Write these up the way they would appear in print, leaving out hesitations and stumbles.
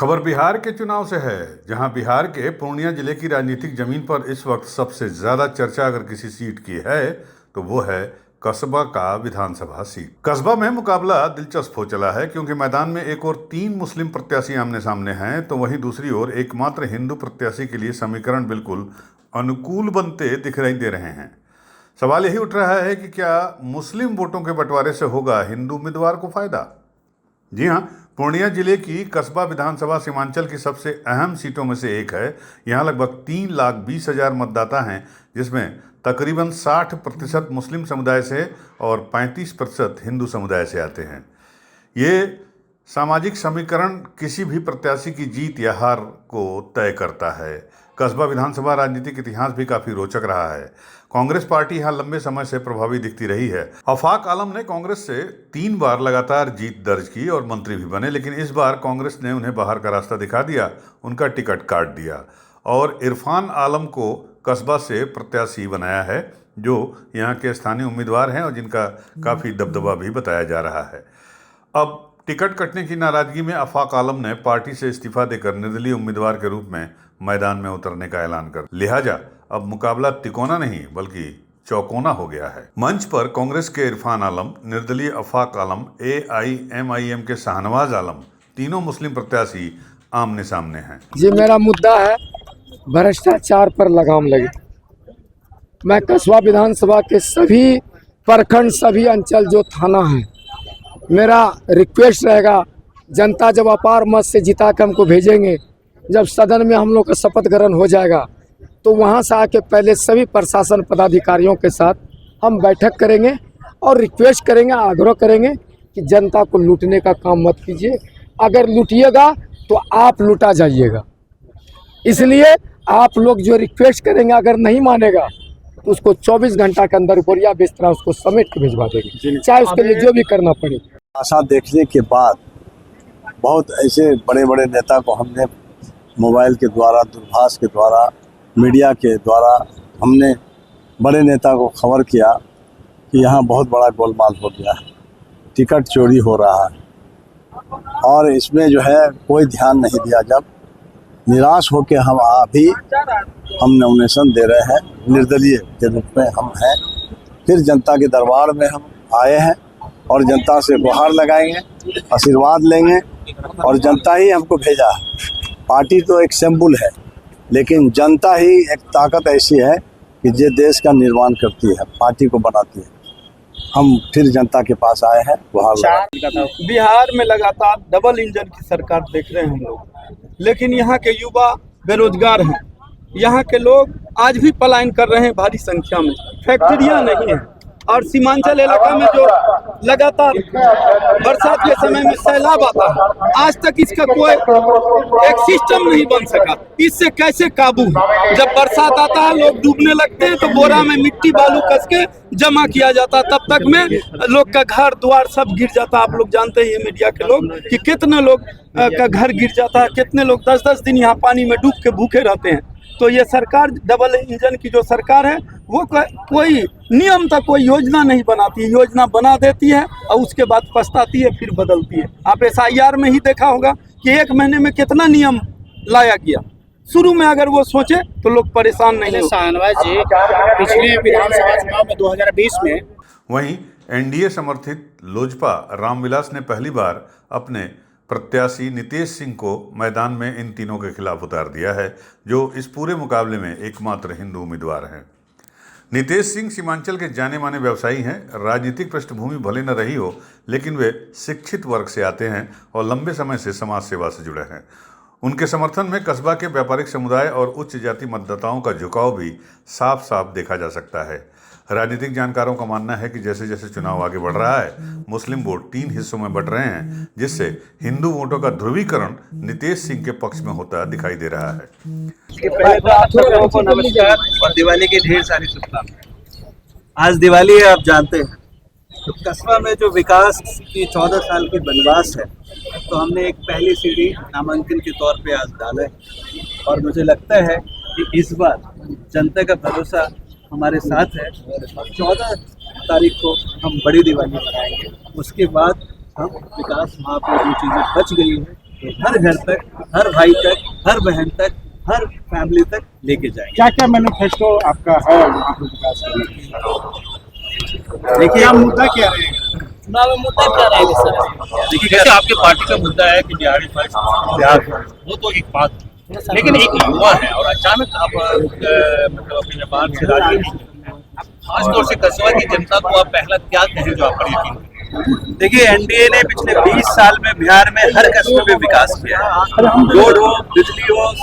खबर बिहार के चुनाव से है, जहां बिहार के पूर्णिया जिले की राजनीतिक जमीन पर इस वक्त सबसे ज्यादा चर्चा अगर किसी सीट की है तो वो है कसबा का विधानसभा सीट। कसबा में मुकाबला दिलचस्प हो चला है, क्योंकि मैदान में एक और 3 मुस्लिम प्रत्याशी आमने सामने हैं, तो वहीं दूसरी ओर एकमात्र हिंदू प्रत्याशी के लिए समीकरण बिल्कुल अनुकूल बनते दिखाई दे रहे हैं। सवाल यही उठ रहा है कि क्या मुस्लिम वोटों के बंटवारे से होगा हिंदू उम्मीदवार को फायदा? जी हाँ, पूर्णिया जिले की कसबा विधानसभा सीमांचल की सबसे अहम सीटों में से एक है। यहाँ लगभग 3,20,000 मतदाता हैं, जिसमें तकरीबन 60% मुस्लिम समुदाय से और 35% हिंदू समुदाय से आते हैं। ये सामाजिक समीकरण किसी भी प्रत्याशी की जीत या हार को तय करता है। कसबा विधानसभा राजनीतिक इतिहास भी काफी रोचक रहा है। कांग्रेस पार्टी यहाँ लंबे समय से प्रभावी दिखती रही है। आफाक आलम ने कांग्रेस से 3 बार लगातार जीत दर्ज की और मंत्री भी बने, लेकिन इस बार कांग्रेस ने उन्हें बाहर का रास्ता दिखा दिया, उनका टिकट काट दिया और इरफान आलम को कसबा से प्रत्याशी बनाया है, जो यहाँ के स्थानीय उम्मीदवार हैं और जिनका काफी दबदबा भी बताया जा रहा है। अब टिकट कटने की नाराजगी में आफाक आलम ने पार्टी से इस्तीफा देकर निर्दलीय उम्मीदवार के रूप में मैदान में उतरने का ऐलान कर, लिहाजा अब मुकाबला तिकोना नहीं बल्कि चौकोना हो गया है। मंच पर कांग्रेस के इरफान आलम, निर्दलीय आफाक आलम, AIMIM के शाहनवाज आलम, तीनों मुस्लिम प्रत्याशी आमने सामने हैं। जी, मेरा मुद्दा है भ्रष्टाचार पर लगाम लगे। मैं कसबा विधानसभा के सभी प्रखंड, सभी अंचल जो थाना है, मेरा रिक्वेस्ट रहेगा, जनता जब अपार मत से जिता के हमको भेजेंगे, जब सदन में हम लोग का शपथ ग्रहण हो जाएगा तो वहाँ से आके पहले सभी प्रशासन पदाधिकारियों के साथ हम बैठक करेंगे और रिक्वेस्ट करेंगे, आग्रह करेंगे कि जनता को लूटने का काम मत कीजिए। अगर लूटिएगा तो आप लूटा जाइएगा। इसलिए आप लोग जो रिक्वेस्ट करेंगे, अगर नहीं मानेगा तो उसको 24 घंटा के अंदर बोरिया बिस्तरा उसको समेट के भिजवा देंगे, चाहे उसके लिए जो भी करना पड़े। आशा देखने के बाद बहुत ऐसे बड़े बड़े नेता को हमने मोबाइल के द्वारा, दूरभाष के द्वारा, मीडिया के द्वारा हमने बड़े नेता को खबर किया कि यहाँ बहुत बड़ा गोलमाल हो गया है, टिकट चोरी हो रहा है और इसमें जो है कोई ध्यान नहीं दिया। जब निराश होकर हम अभी हम नॉमिनेशन दे रहे हैं, निर्दलीय के रूप में हम हैं, फिर जनता के दरबार में हम आए हैं और जनता से गुहार लगाएंगे, आशीर्वाद लेंगे और जनता ही हमको भेजा है। पार्टी तो एक सिंबल है, लेकिन जनता ही एक ताकत ऐसी है कि जो देश का निर्माण करती है, पार्टी को बनाती है। हम फिर जनता के पास आए हैं गुहार। बिहार में लगातार डबल इंजन की सरकार देख रहे हैं हम लोग, लेकिन यहाँ के युवा बेरोजगार हैं। यहाँ के लोग आज भी पलायन कर रहे हैं भारी संख्या में। फैक्ट्रियाँ नहीं हैं और सीमांचल इलाका में जो लगातार बरसात के समय में सैलाब आता है, आज तक इसका कोई एक सिस्टम नहीं बन सका। इससे कैसे काबू? जब बरसात आता है लोग डूबने लगते हैं तो बोरा में मिट्टी बालू कस के जमा किया जाता है, तब तक में लोग का घर द्वार सब गिर जाता है। आप लोग जानते हैं मीडिया के लोग कि कितने लोग का घर गिर जाता है, कितने लोग 10-10 दिन यहाँ पानी में डूब के भूखे रहते हैं। तो ये सरकार डबल इंजन की जो सरकार है वो कोई नियम तक कोई योजना नहीं बनाती है। योजना बना देती है और उसके बाद पछताती है, फिर बदलती है। आप SIR में ही देखा होगा कि 1 महीने में कितना नियम लाया गया। शुरू में अगर वो सोचे तो लोग परेशान नहीं हो। शाहनवाज जी, पिछले विधानसभा चुनाव में 2020 में वहीं NDA समर्थित लोजपा रामविलास ने पहली बार अपने प्रत्याशी नितेश सिंह को मैदान में इन तीनों के खिलाफ उतार दिया है, जो इस पूरे मुकाबले में एकमात्र हिंदू उम्मीदवार हैं। नितेश सिंह सीमांचल के जाने माने व्यवसायी हैं। राजनीतिक पृष्ठभूमि भले न रही हो, लेकिन वे शिक्षित वर्ग से आते हैं और लंबे समय से समाज सेवा से जुड़े हैं। उनके समर्थन में कसबा के व्यापारिक समुदाय और उच्च जाति मतदाताओं का झुकाव भी साफ साफ देखा जा सकता है। राजनीतिक जानकारों का मानना है कि जैसे जैसे चुनाव आगे बढ़ रहा है, मुस्लिम वोट 3 हिस्सों में बंट रहे हैं, जिससे हिंदू वोटों का ध्रुवीकरण नितेश सिंह के पक्ष में होता दिखाई दे रहा है। नमस्कार और दिवाली की ढेर सारी शुभकामनाएं। आज दिवाली है, आप जानते हैं। तो कस्बा में जो विकास की 14 साल की वनवास है, तो हमने एक पहली सीढ़ी नामांकन के तौर पे आज डाला है और मुझे लगता है कि इस बार जनता का भरोसा हमारे साथ है। 14 तारीख को हम बड़ी दिवाली मनाएंगे। उसके बाद हम विकास, वहाँ पर जो चीज़ें बच गई हैं हर घर तक, हर भाई तक, हर बहन तक, हर फैमिली तक लेके जाएंगे। क्या क्या मैनिफेस्टो आपका है यहाँ पे विकास करने के लिए? देखिए, क्या मुद्दा क्या रहेगा? चुनाव में मुद्दा क्या रहेगा सर? देखिए, जैसे आपके पार्टी का मुद्दा है कि बिहारी फर्स्ट बिहार फर्स्ट, वो तो एक बात है, लेकिन एक युवा है और अचानक आप मतलब अपने व्यापार से राजनीति में, खासतौर से कसबा की जनता को आप पहला क्या कहें जो आप पर यकीन करें? देखिए, एनडीए ने पिछले 20 साल में बिहार में हर कस्बे में विकास किया है। रोड हो, बिजली हो,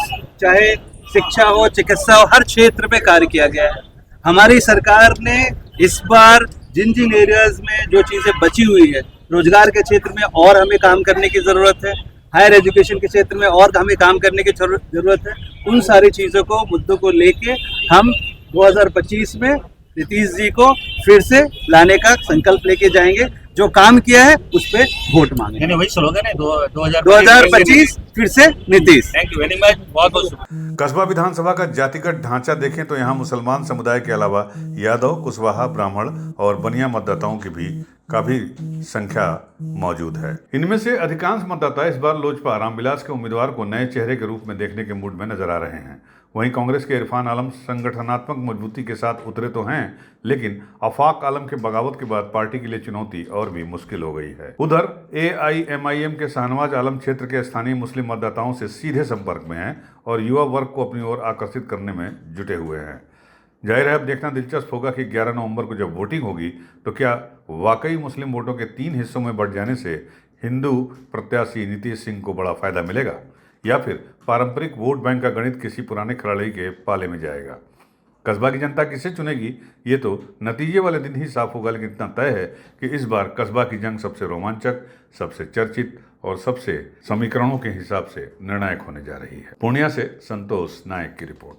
चाहे शिक्षा हो, चिकित्सा हो, हर क्षेत्र में कार्य किया गया है। हमारी सरकार ने इस बार जिन एरियाज में जो चीजें बची हुई है, रोजगार के क्षेत्र में और हमें काम करने की जरूरत है, हायर एजुकेशन के क्षेत्र में और हमें काम करने की जरूरत है, उन सारी चीजों को, मुद्दों को लेके हम 2025 में नीतीश जी को फिर से लाने का संकल्प लेके जाएंगे। जो काम किया है उस पे वोट मांगेंगे। यानी वही स्लोगन है 2025 फिर से Nitish. Thank you very much, बहुत बहुत शुक्रिया। कस्बा विधानसभा का जातिगत ढांचा देखें तो यहाँ मुसलमान समुदाय के अलावा यादव, कुशवाहा, ब्राह्मण और बनिया मतदाताओं की भी काफी संख्या मौजूद है। इनमें से अधिकांश मतदाता इस बार लोजपा रामविलास के उम्मीदवार को नए चेहरे के रूप में देखने के मूड में नजर आ रहे हैं। वहीं कांग्रेस के इरफान आलम संगठनात्मक मजबूती के साथ उतरे तो हैं, लेकिन आफाक आलम के बगावत के बाद पार्टी के लिए चुनौती और भी मुश्किल हो गई है। उधर AIMIM के शाहनवाज आलम क्षेत्र के स्थानीय मुस्लिम मतदाताओं से सीधे संपर्क में हैं और युवा वर्ग को अपनी ओर आकर्षित करने में जुटे हुए हैं। जाहिर है, अब देखना दिलचस्प होगा कि 11 नवंबर को जब वोटिंग होगी तो क्या वाकई मुस्लिम वोटों के 3 हिस्सों में बढ़ जाने से हिंदू प्रत्याशी नीतीश सिंह को बड़ा फायदा मिलेगा, या फिर पारंपरिक वोट बैंक का गणित किसी पुराने खिलाड़ी के पाले में जाएगा। कस्बा की जनता किसे चुनेगी ये तो नतीजे वाले दिन ही साफ होगा, लेकिन इतना तय है कि इस बार कस्बा की जंग सबसे रोमांचक, सबसे चर्चित और सबसे समीकरणों के हिसाब से निर्णायक होने जा रही है। पूर्णिया से संतोष नायक की रिपोर्ट।